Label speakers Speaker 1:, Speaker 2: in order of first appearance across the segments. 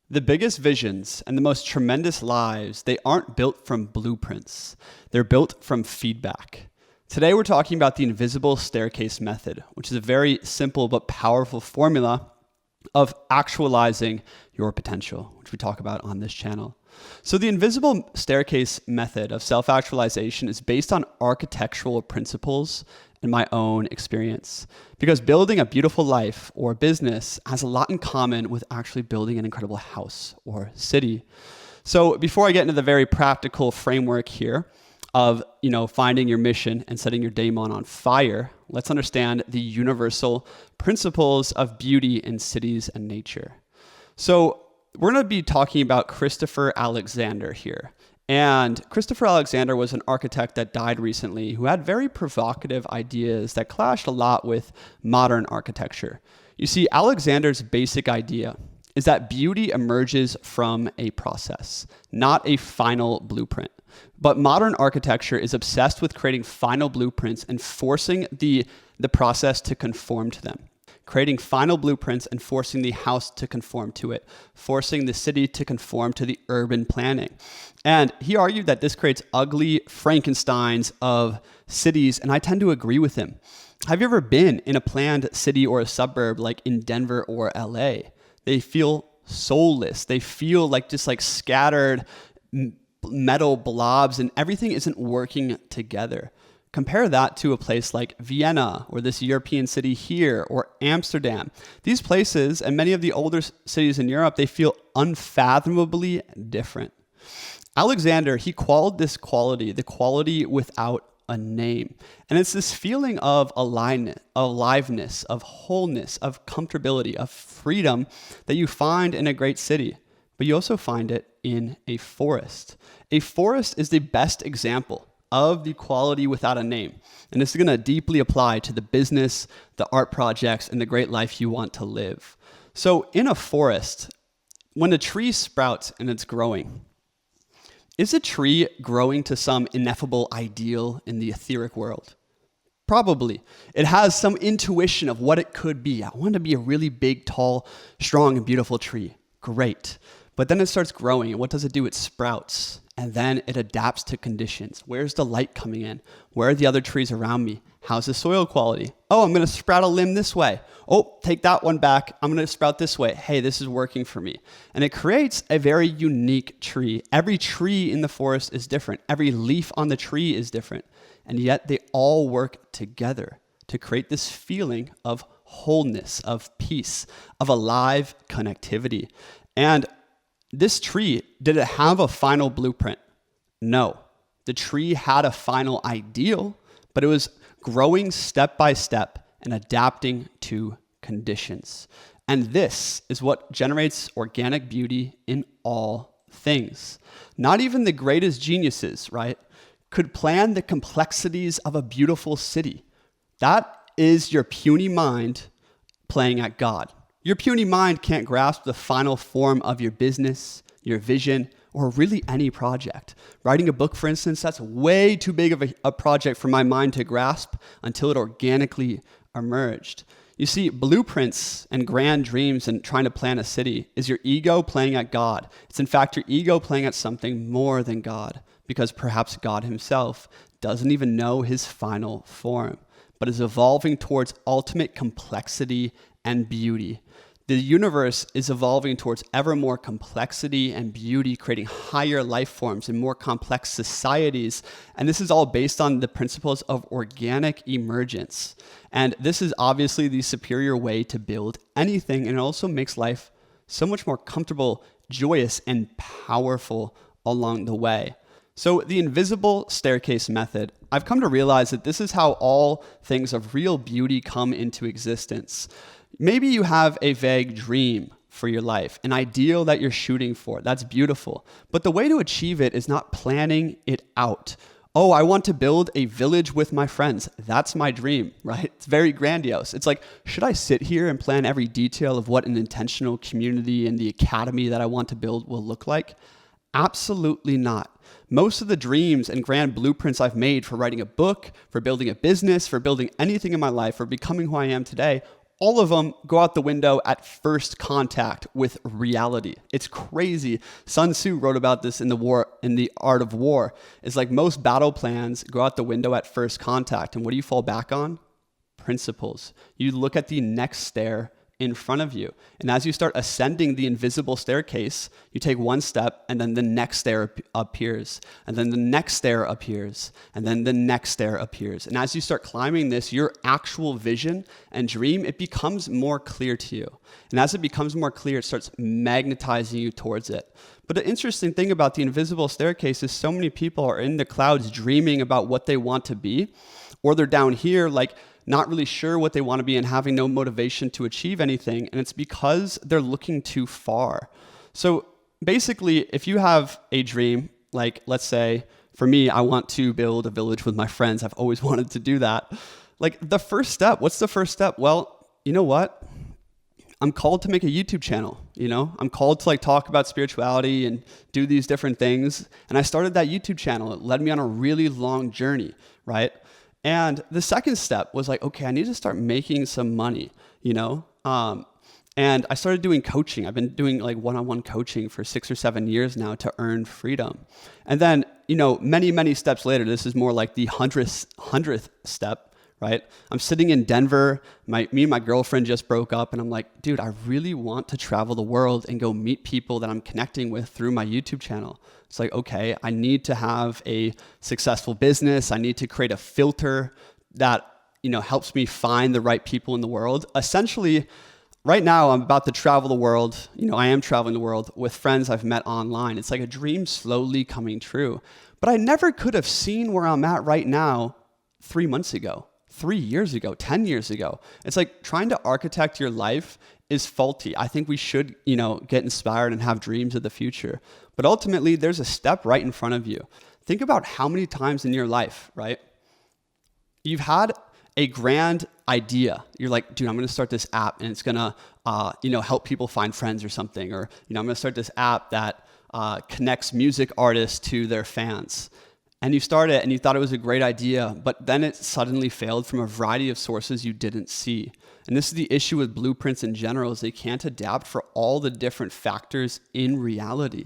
Speaker 1: The biggest visions and the most tremendous lives, they aren't built from blueprints. They're built from feedback. Today we're talking about the invisible staircase method, which is a very simple but powerful formula of actualizing your potential, which we talk about on this channel. So the invisible staircase method of self-actualization is based on architectural principles and my own experience. Because building a beautiful life or business has a lot in common with actually building an incredible house or city. So before I get into the very practical framework here of, finding your mission and setting your daemon on fire, let's understand the universal principles of beauty in cities and nature. So we're going to be talking about Christopher Alexander here. And Christopher Alexander was an architect that died recently who had very provocative ideas that clashed a lot with modern architecture. You see, Alexander's basic idea is that beauty emerges from a process, not a final blueprint. But modern architecture is obsessed with creating final blueprints and forcing the process to conform to them. Creating final blueprints and forcing the house to conform to it, forcing the city to conform to the urban planning. And he argued that this creates ugly Frankensteins of cities, and I tend to agree with him. Have you ever been in a planned city or a suburb like in Denver or LA? They feel soulless. They feel like just like scattered metal blobs, and everything isn't working together. Compare that to a place like Vienna or this European city here or Amsterdam. These places and many of the older cities in Europe, they feel unfathomably different. Alexander, he called this quality the quality without a name. And it's this feeling of aliveness, of wholeness, of comfortability, of freedom that you find in a great city, but you also find it in a forest. A forest is the best example of the quality without a name. And this is going to deeply apply to the business, the art projects, and the great life you want to live. So in a forest, when a tree sprouts and it's growing, is a tree growing to some ineffable ideal in the etheric world? Probably. It has some intuition of what it could be. I want to be a really big, tall, strong, and beautiful tree. Great. But then it starts growing, and what does it do? It sprouts, and then it adapts to conditions. Where's the light coming in? Where are the other trees around me? How's the soil quality? Oh, I'm going to sprout a limb this way. Oh, take that one back. I'm going to sprout this way. Hey, this is working for me. And it creates a very unique tree. Every tree in the forest is different. Every leaf on the tree is different. And yet they all work together to create this feeling of wholeness, of peace, of alive connectivity. And this tree, did it have a final blueprint? No. The tree had a final ideal, but it was growing step by step and adapting to conditions. And this is what generates organic beauty in all things. Not even the greatest geniuses, right, could plan the complexities of a beautiful city. That is your puny mind playing at God. Your puny mind can't grasp the final form of your business, your vision, or really any project. Writing a book, for instance, that's way too big of a project for my mind to grasp until it organically emerged. You see, blueprints and grand dreams and trying to plan a city is your ego playing at God. It's in fact your ego playing at something more than God, because perhaps God himself doesn't even know his final form, but is evolving towards ultimate complexity and beauty. The universe is evolving towards ever more complexity and beauty, creating higher life forms and more complex societies. And this is all based on the principles of organic emergence. And this is obviously the superior way to build anything. And it also makes life so much more comfortable, joyous, and powerful along the way. So the invisible staircase method, I've come to realize that this is how all things of real beauty come into existence. Maybe you have a vague dream for your life, an ideal that you're shooting for. That's beautiful. But the way to achieve it is not planning it out. Oh, I want to build a village with my friends. That's my dream, right? It's very grandiose. It's like, should I sit here and plan every detail of what an intentional community and the academy that I want to build will look like? Absolutely not. Most of the dreams and grand blueprints I've made for writing a book, for building a business, for building anything in my life, for becoming who I am today, all of them go out the window at first contact with reality. It's crazy. Sun Tzu wrote about this in the Art of War. It's like most battle plans go out the window at first contact. And what do you fall back on? Principles. You look at the next stair in front of you. And as you start ascending the invisible staircase, you take one step and then the next stair appears. And then the next stair appears. And then the next stair appears. And as you start climbing this, your actual vision and dream, it becomes more clear to you. And as it becomes more clear, it starts magnetizing you towards it. But the interesting thing about the invisible staircase is so many people are in the clouds dreaming about what they want to be, or they're down here like not really sure what they want to be and having no motivation to achieve anything. And it's because they're looking too far. So basically, if you have a dream, like let's say for me, I want to build a village with my friends. I've always wanted to do that. Like the first step, what's the first step? Well, you know what? I'm called to make a YouTube channel, I'm called to like talk about spirituality and do these different things. And I started that YouTube channel. It led me on a really long journey, right? And the second step was like, okay, I need to start making some money, and I started doing coaching. I've been doing like one-on-one coaching for 6 or 7 years now to earn freedom. And then, many, many steps later, this is more like the hundredth step, right? I'm sitting in Denver. Me and my girlfriend just broke up, and I'm like, dude, I really want to travel the world and go meet people that I'm connecting with through my YouTube channel. It's like, okay, I need to have a successful business. I need to create a filter that, helps me find the right people in the world. Essentially, right now, I'm about to travel the world. I am traveling the world with friends I've met online. It's like a dream slowly coming true. But I never could have seen where I'm at right now 3 months ago, 3 years ago, 10 years ago. It's like trying to architect your life is faulty. I think we should, get inspired and have dreams of the future. But ultimately, there's a step right in front of you. Think about how many times in your life, right? You've had a grand idea. You're like, dude, I'm going to start this app and it's going to, help people find friends or something. Or, I'm going to start this app that connects music artists to their fans. And you start it and you thought it was a great idea, but then it suddenly failed from a variety of sources you didn't see. And this is the issue with blueprints in general, is they can't adapt for all the different factors in reality.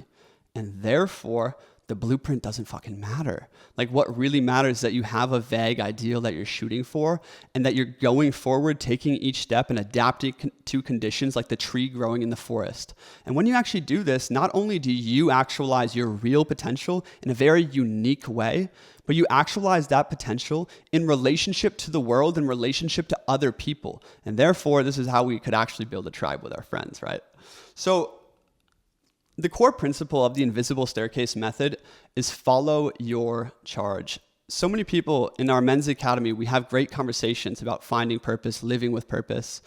Speaker 1: And therefore, the blueprint doesn't fucking matter. Like what really matters is that you have a vague ideal that you're shooting for and that you're going forward, taking each step and adapting to conditions like the tree growing in the forest. And when you actually do this, not only do you actualize your real potential in a very unique way, but you actualize that potential in relationship to the world, in relationship to other people. And therefore, this is how we could actually build a tribe with our friends, right? So the core principle of the invisible staircase method is follow your charge. So many people in our men's academy, we have great conversations about finding purpose, living with purpose.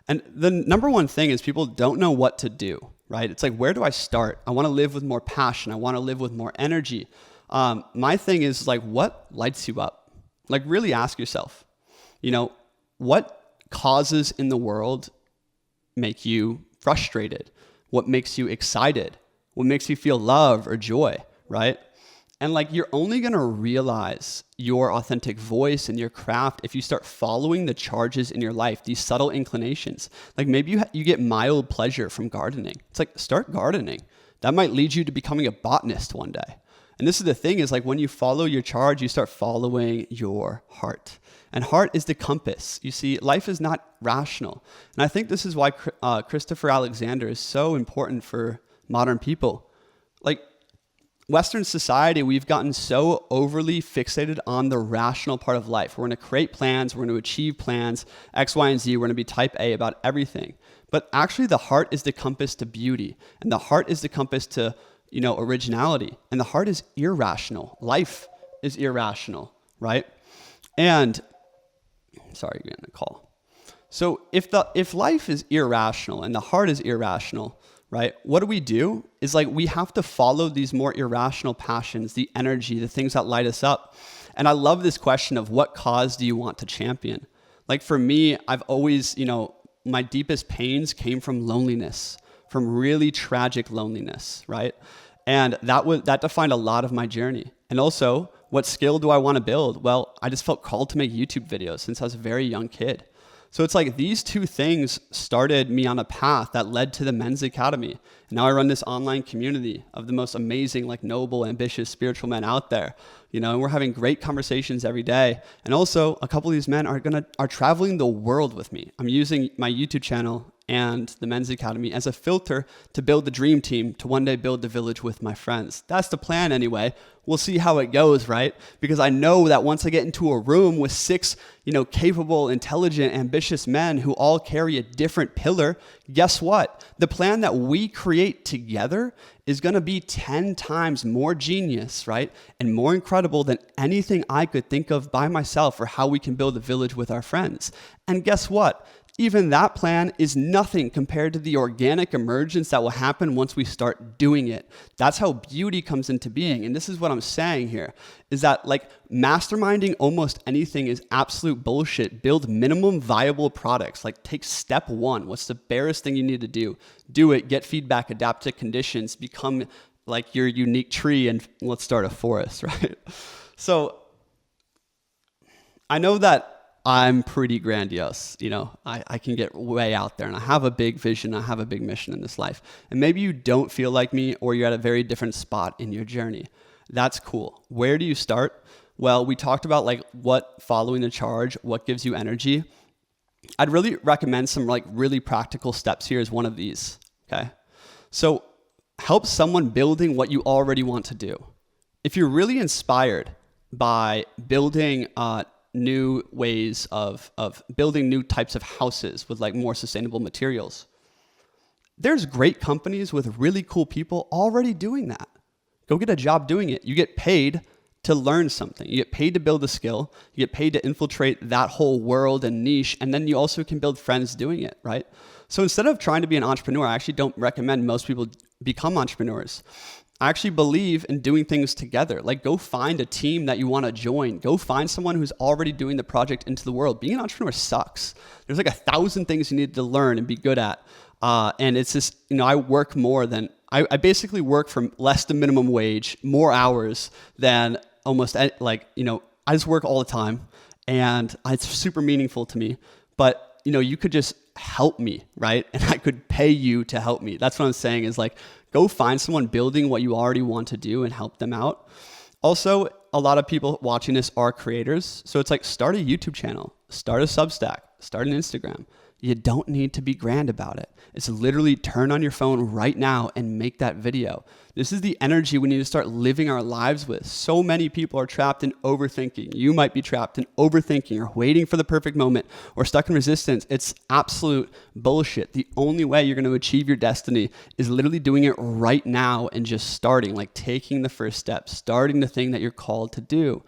Speaker 1: And the number one thing is people don't know what to do, right? It's like, where do I start? I want to live with more passion. I want to live with more energy. My thing is like, what lights you up? Like really ask yourself, what causes in the world make you frustrated? What makes you excited? What makes you feel love or joy, right? And like, you're only going to realize your authentic voice and your craft if you start following the charges in your life, these subtle inclinations. Like maybe you get mild pleasure from gardening. It's like, start gardening. That might lead you to becoming a botanist one day. And this is the thing, is like when you follow your charge, you start following your heart. And heart is the compass. You see, life is not rational. And I think this is why Christopher Alexander is so important for modern people. Like Western society, we've gotten so overly fixated on the rational part of life. We're going to create plans. We're going to achieve plans, X, Y, and Z. We're going to be type A about everything. But actually, the heart is the compass to beauty. And the heart is the compass to, originality. And the heart is irrational. Life is irrational, right? And sorry, you're getting a call. So if life is irrational and the heart is irrational, right? What do? Is like we have to follow these more irrational passions, the energy, the things that light us up. And I love this question of what cause do you want to champion? Like for me, I've always, my deepest pains came from loneliness, from really tragic loneliness, right? And that defined a lot of my journey. And also, what skill do I want to build? Well, I just felt called to make YouTube videos since I was a very young kid. So it's like these two things started me on a path that led to the Men's Academy. And now I run this online community of the most amazing, like noble, ambitious, spiritual men out there. And we're having great conversations every day. And also a couple of these men are traveling the world with me. I'm using my YouTube channel and the Men's Academy as a filter to build the dream team, to one day build the village with my friends. That's the plan anyway. We'll see how it goes, right? Because I know that once I get into a room with 6, capable, intelligent, ambitious men who all carry a different pillar, guess what? The plan that we create together is going to be 10 times more genius, right? And more incredible than anything I could think of by myself for how we can build a village with our friends. And guess what? Even that plan is nothing compared to the organic emergence that will happen once we start doing it. That's how beauty comes into being. And this is what I'm saying here, is that like masterminding almost anything is absolute bullshit. Build minimum viable products. Like take step 1. What's the barest thing you need to do? Do it, get feedback, adapt to conditions, become like your unique tree, and let's start a forest, right? So I know that I'm pretty grandiose. I can get way out there and I have a big vision. I have a big mission in this life. And maybe you don't feel like me, or you're at a very different spot in your journey. That's cool. Where do you start? Well, we talked about like what following the charge, what gives you energy. I'd really recommend some like really practical steps here as one of these. Okay. So help someone building what you already want to do. If you're really inspired by building, new ways of building new types of houses with like more sustainable materials, there's great companies with really cool people already doing that. Go get a job doing it. You get paid to learn something. You get paid to build a skill. You get paid to infiltrate that whole world and niche. And then you also can build friends doing it, right? So instead of trying to be an entrepreneur, I actually don't recommend most people become entrepreneurs. I actually believe in doing things together. Like go find a team that you want to join. Go find someone who's already doing the project into the world. Being an entrepreneur sucks. There's like 1,000 things you need to learn and be good at. And it's just, I work more than, I basically work for less than minimum wage, more hours than almost I just work all the time, and it's super meaningful to me. But, you could just help me, right? And I could pay you to help me. That's what I'm saying is like, go find someone building what you already want to do and help them out. Also, a lot of people watching this are creators. So it's like start a YouTube channel, start a Substack, start an Instagram. You don't need to be grand about it. It's literally turn on your phone right now and make that video. This is the energy we need to start living our lives with. So many people are trapped in overthinking. You might be trapped in overthinking or waiting for the perfect moment or stuck in resistance. It's absolute bullshit. The only way you're going to achieve your destiny is literally doing it right now and just starting, like taking the first step, starting the thing that you're called to do.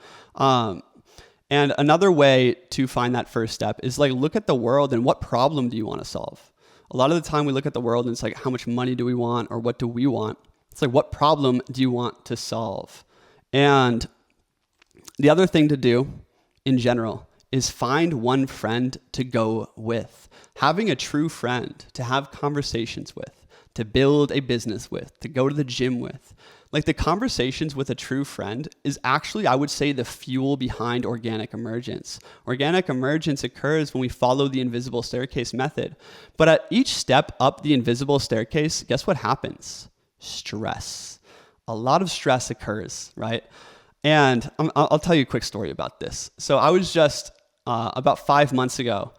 Speaker 1: And another way to find that first step is like look at the world and what problem do you want to solve? A lot of the time we look at the world and it's like how much money do we want or what do we want? It's like what problem do you want to solve? And the other thing to do in general is find one friend to go with. Having a true friend to have conversations with, to build a business with, to go to the gym with. Like the conversations with a true friend is actually, I would say, the fuel behind organic emergence. Organic emergence occurs when we follow the invisible staircase method. But at each step up the invisible staircase, guess what happens? Stress. A lot of stress occurs, right? And I'll tell you a quick story about this. So I was just, about 5 months ago,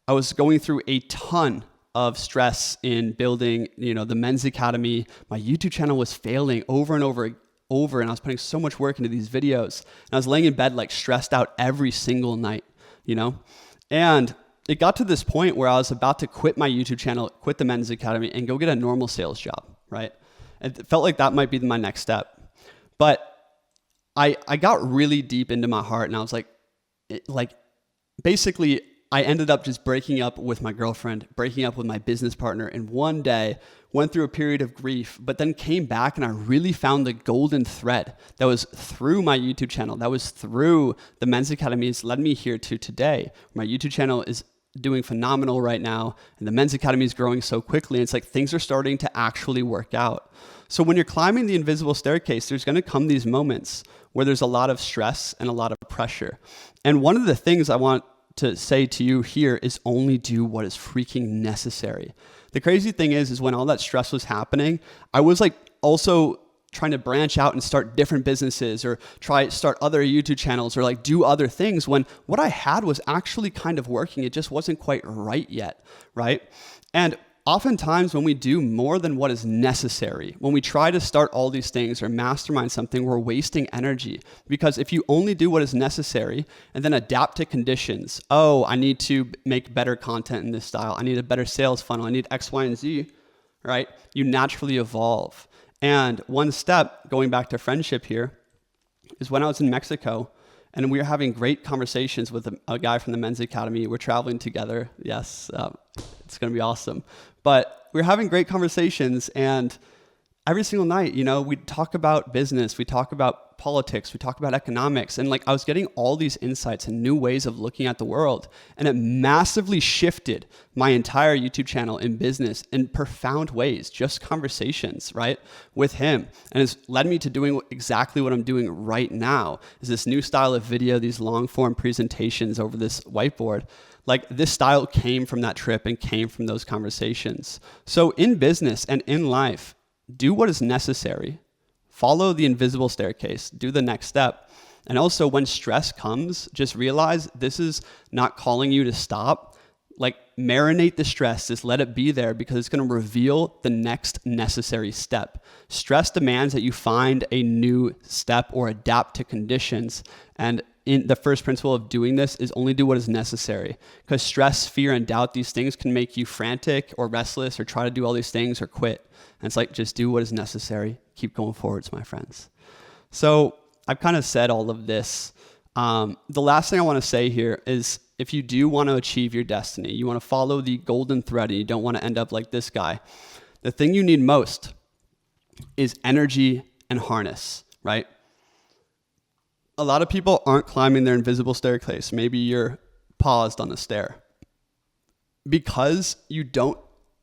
Speaker 1: I was going through a ton of stress in building, the Men's Academy. My YouTube channel was failing over and over, and I was putting so much work into these videos. And I was laying in bed like stressed out every single night, And it got to this point where I was about to quit my YouTube channel, quit the Men's Academy, and go get a normal sales job, right? It felt like that might be my next step. But I got really deep into my heart, and I was basically, I ended up just breaking up with my girlfriend, breaking up with my business partner, and one day went through a period of grief, but then came back and I really found the golden thread that was through my YouTube channel, that was through the Men's Academy. It's led me here to today. My YouTube channel is doing phenomenal right now, and the Men's Academy is growing so quickly. And it's like things are starting to actually work out. So when you're climbing the invisible staircase, there's going to come these moments where there's a lot of stress and a lot of pressure. And one of the things I want to say to you here is only do what is freaking necessary. The crazy thing is when all that stress was happening, I was like also trying to branch out and start different businesses or start other YouTube channels or like do other things when what I had was actually kind of working. It just wasn't quite right yet, right? And oftentimes when we do more than what is necessary, when we try to start all these things or mastermind something, we're wasting energy. Because if you only do what is necessary and then adapt to conditions, oh, I need to make better content in this style, I need a better sales funnel, I need X, Y, and Z, right? You naturally evolve. And one step, going back to friendship here, is when I was in Mexico and we were having great conversations with a guy from the Men's Academy. We're traveling together. Yes, it's going to be awesome. But we were having great conversations, and every single night, we'd talk about business, we talk about politics, we talk about economics, and like I was getting all these insights and new ways of looking at the world, and it massively shifted my entire YouTube channel in business in profound ways, just conversations, right, with him. And it's led me to doing exactly what I'm doing right now, is this new style of video, these long form presentations over this whiteboard. Like this style came from that trip and came from those conversations. So in business and in life, do what is necessary. Follow the invisible staircase. Do the next step. And also when stress comes, just realize this is not calling you to stop. Like marinate the stress, just let it be there because it's going to reveal the next necessary step. Stress demands that you find a new step or adapt to conditions. And in the first principle of doing this is only do what is necessary, because stress, fear, and doubt, these things can make you frantic or restless or try to do all these things or quit. And it's like, just do what is necessary. Keep going forwards, my friends. So I've kind of said all of this. The last thing I want to say here is if you do want to achieve your destiny, you want to follow the golden thread and you don't want to end up like this guy, the thing you need most is energy and harness, right? A lot of people aren't climbing their invisible staircase. Maybe you're paused on the stair because you don't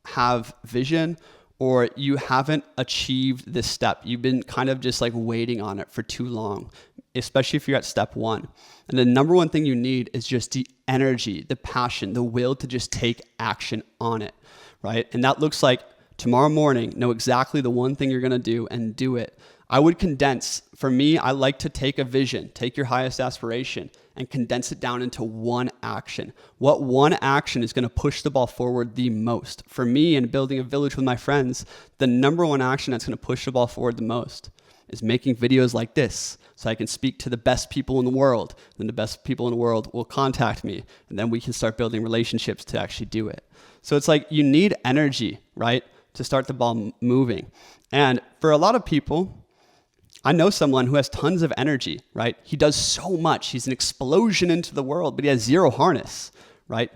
Speaker 1: have vision or you haven't achieved this step. You've been kind of just like waiting on it for too long, especially if you're at step one. And the number one thing you need is just the energy, the passion, the will to just take action on it, right? And that looks like tomorrow morning, know exactly the one thing you're going to do and do it. I would condense, for me, I like to take a vision, take your highest aspiration and condense it down into one action. What one action is going to push the ball forward the most? For me, in building a village with my friends, the number one action that's going to push the ball forward the most is making videos like this so I can speak to the best people in the world. Then the best people in the world will contact me and then we can start building relationships to actually do it. So it's like you need energy, right, to start the ball moving. And for a lot of people, I know someone who has tons of energy, right? He does so much. He's an explosion into the world, but he has zero harness, right?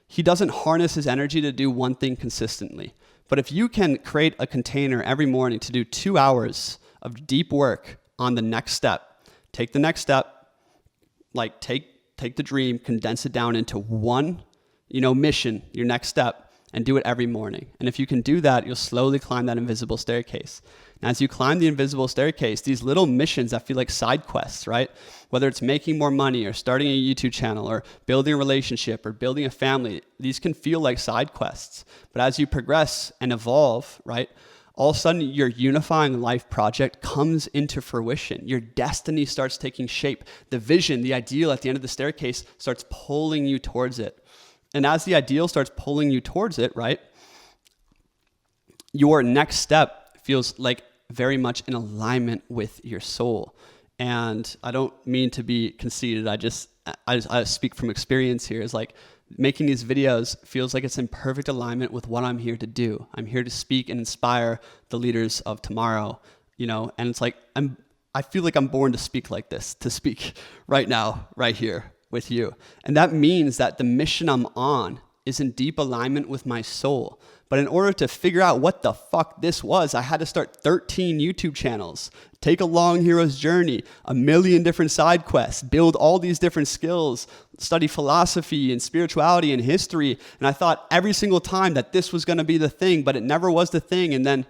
Speaker 1: He doesn't harness his energy to do one thing consistently. But if you can create a container every morning to do 2 hours of deep work on the next step, take the next step, like take the dream, condense it down into one, mission, your next step, and do it every morning. And if you can do that, you'll slowly climb that invisible staircase. And as you climb the invisible staircase, these little missions that feel like side quests, right? Whether it's making more money or starting a YouTube channel or building a relationship or building a family, these can feel like side quests. But as you progress and evolve, right, all of a sudden your unifying life project comes into fruition. Your destiny starts taking shape. The vision, the ideal at the end of the staircase starts pulling you towards it. And as the ideal starts pulling you towards it, right, your next step feels like very much in alignment with your soul. And I don't mean to be conceited. I speak from experience here. It's like making these videos feels like it's in perfect alignment with what I'm here to do. I'm here to speak and inspire the leaders of tomorrow, and it's like, I feel like I'm born to speak like this, to speak right now, right here with you. And that means that the mission I'm on is in deep alignment with my soul. But in order to figure out what the fuck this was, I had to start 13 YouTube channels, take a long hero's journey, a million different side quests, build all these different skills, study philosophy and spirituality and history. And I thought every single time that this was going to be the thing, but it never was the thing. And then,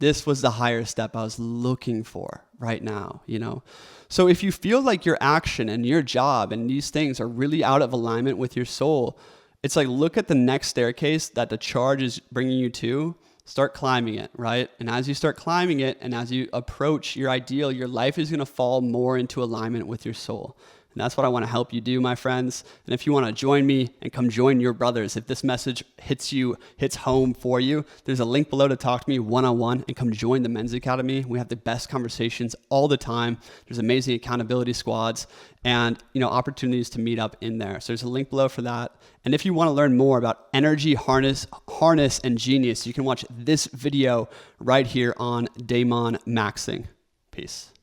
Speaker 1: this was the higher step I was looking for right now, you know? So if you feel like your action and your job and these things are really out of alignment with your soul, it's like, look at the next staircase that the charge is bringing you to, start climbing it, right? And as you start climbing it and as you approach your ideal, your life is going to fall more into alignment with your soul. And that's what I want to help you do, my friends. And if you want to join me and come join your brothers, if this message hits home for you, there's a link below to talk to me one-on-one and come join the Men's Academy. We have the best conversations all the time. There's amazing accountability squads and, you know, opportunities to meet up in there. So there's a link below for that. And if you want to learn more about energy, harness, and genius, you can watch this video right here on Daemon Maxing. Peace.